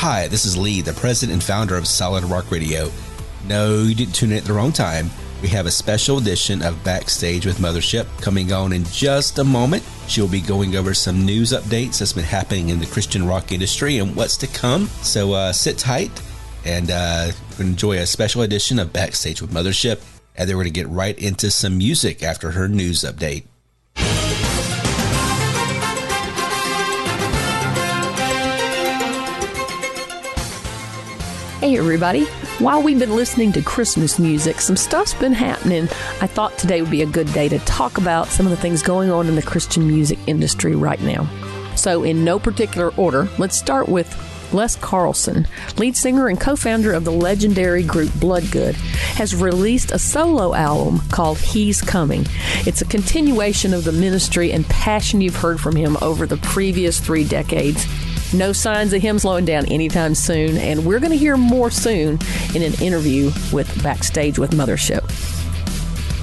Hi, this is Lee, the president and founder of Solid Rock Radio. No, you didn't tune in at the wrong time. We have a special edition of Backstage with Mothership coming on in just a moment. She'll be going over some news updates that's been happening in the Christian rock industry and what's to come. So sit tight and enjoy a special edition of Backstage with Mothership. And then we're going to get right into some music after her news update. Hey everybody, while we've been listening to Christmas music, some stuff's been happening. I thought today would be a good day to talk about some of the things going on in the Christian music industry right now. So in no particular order, let's start with Les Carlsen, lead singer and co-founder of the legendary group Boodgood, has released a solo album called He's Coming. It's a continuation of the ministry and passion you've heard from him over the previous 3 decades. No signs of him slowing down anytime soon, and we're going to hear more soon in an interview with Backstage with Mothership.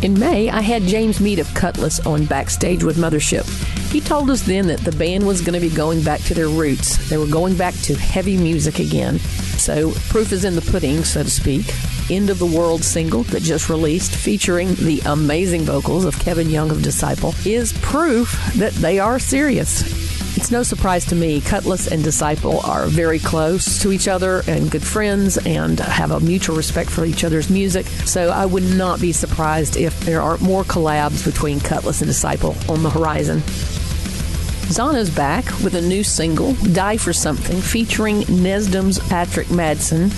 In May, I had James Mead of Kutless on Backstage with Mothership. He told us then that the band was going to be going back to their roots. They were going back to heavy music again. So, proof is in the pudding, so to speak. End of the World single that just released, featuring the amazing vocals of Kevin Young of Disciple, is proof that they are serious. It's no surprise to me, Kutless and Disciple are very close to each other and good friends and have a mutual respect for each other's music, so I would not be surprised if there are more collabs between Kutless and Disciple on the horizon. Zahna's back with a new single, Die for Something, featuring Nesdum's Patrick Madsen.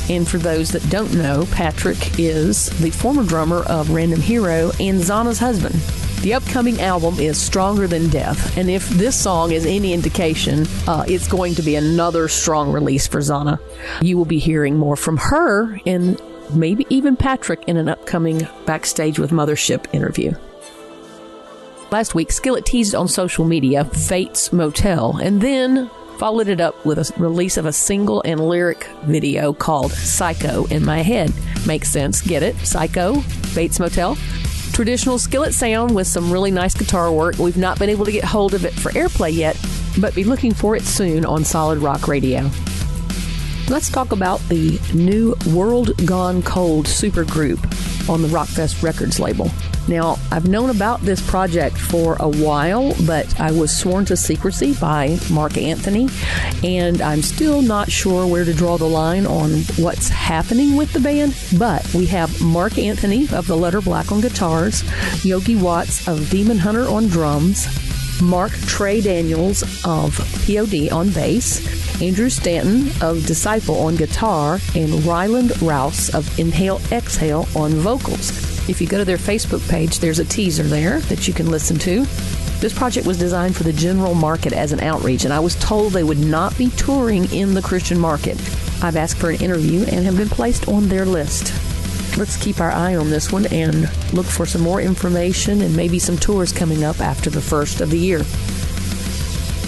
And for those that don't know, Patrick is the former drummer of Random Hero and Zahna's husband. The upcoming album is Stronger Than Death, and if this song is any indication, it's going to be another strong release for Zahna. You will be hearing more from her and maybe even Patrick in an upcoming Backstage with Mothership interview. Last week, Skillet teased on social media Fate's Motel, and then followed it up with a release of a single and lyric video called Psycho in My Head. Makes sense, get it? Psycho, Fate's Motel. Traditional Skillet sound with some really nice guitar work. We've not been able to get hold of it for airplay yet, but be looking for it soon on Solid Rock Radio. Let's talk about the new World Gone Cold supergroup on the Rockfest Records label. Now, I've known about this project for a while, but I was sworn to secrecy by Mark Anthony, and I'm still not sure where to draw the line on what's happening with the band, but we have Mark Anthony of The Letter Black on guitars, Yogi Watts of Demon Hunter on drums, Mark Trey Daniels of POD on bass, Andrew Stanton of Disciple on guitar, and Ryland Rouse of Inhale Exhale on vocals. If you go to their Facebook page, there's a teaser there that you can listen to. This project was designed for the general market as an outreach, and I was told they would not be touring in the Christian market. I've asked for an interview and have been placed on their list. Let's keep our eye on this one and look for some more information and maybe some tours coming up after the first of the year.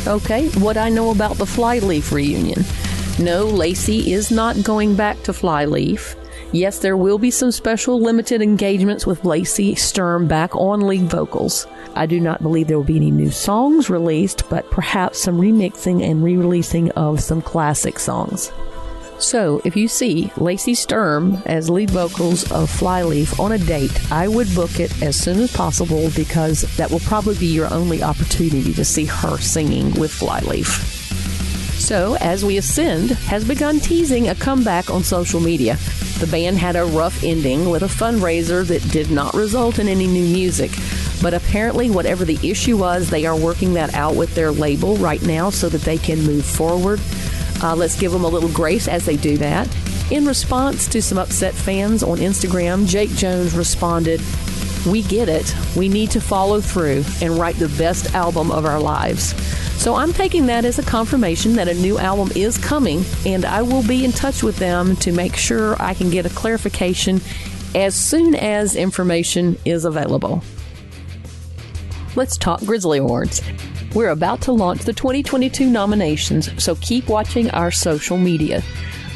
Okay, what I know about the Flyleaf reunion. No, Lacey is not going back to Flyleaf. Yes, there will be some special limited engagements with Lacey Sturm back on lead vocals. I do not believe there will be any new songs released, but perhaps some remixing and re-releasing of some classic songs. So, if you see Lacey Sturm as lead vocals of Flyleaf on a date, I would book it as soon as possible because that will probably be your only opportunity to see her singing with Flyleaf. So, As We Ascend has begun teasing a comeback on social media. The band had a rough ending with a fundraiser that did not result in any new music. But apparently, whatever the issue was, they are working that out with their label right now so that they can move forward. Let's give them a little grace as they do that. In response to some upset fans on Instagram, Jake Jones responded, "We get it. We need to follow through and write the best album of our lives." So I'm taking that as a confirmation that a new album is coming, and I will be in touch with them to make sure I can get a clarification as soon as information is available. Let's talk Grizzly Awards. We're about to launch the 2022 nominations, so keep watching our social media.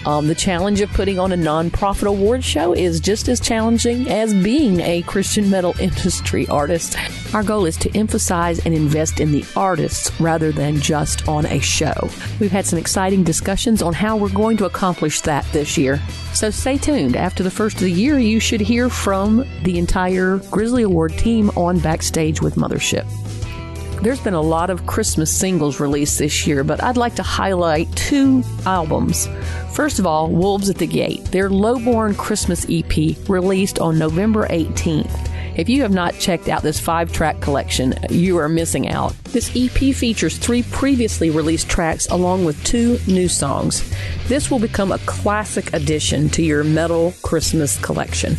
The challenge of putting on a nonprofit award show is just as challenging as being a Christian metal industry artist. Our goal is to emphasize and invest in the artists rather than just on a show. We've had some exciting discussions on how we're going to accomplish that this year. So stay tuned. After the first of the year, you should hear from the entire Grizzly Award team on Backstage with Mothership. There's been a lot of Christmas singles released this year, but I'd like to highlight 2 albums. First of all, Wolves at the Gate, their Lowborn Christmas EP, released on November 18th. If you have not checked out this 5-track collection, you are missing out. This EP features 3 previously released tracks along with 2 new songs. This will become a classic addition to your metal Christmas collection.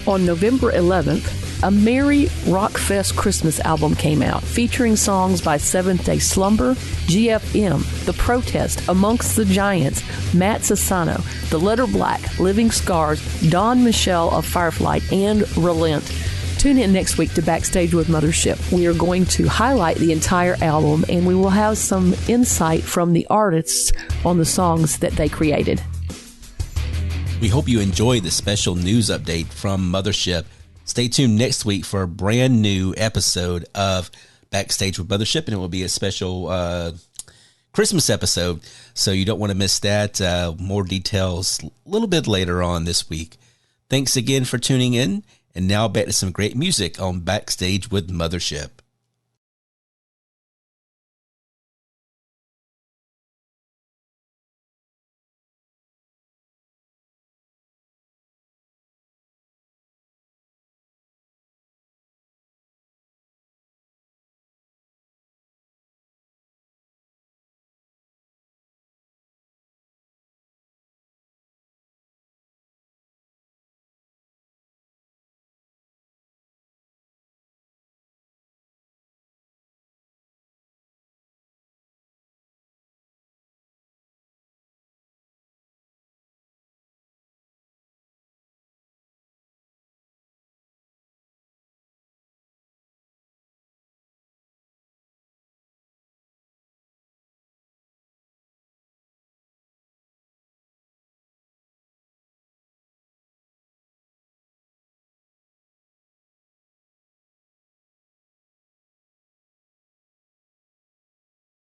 On November 11th, a Merry Rockfest Christmas album came out, featuring songs by Seventh Day Slumber, GFM, The Protest, Amongst the Giants, Matt Sassano, The Letter Black, Living Scars, Don Michelle of Firefly, and Relent. Tune in next week to Backstage with Mothership. We are going to highlight the entire album, and we will have some insight from the artists on the songs that they created. We hope you enjoy the special news update from Mothership. Stay tuned next week for a brand new episode of Backstage with Mothership, and it will be a special Christmas episode, so you don't want to miss that. More details a little bit later on this week. Thanks again for tuning in, and now back to some great music on Backstage with Mothership.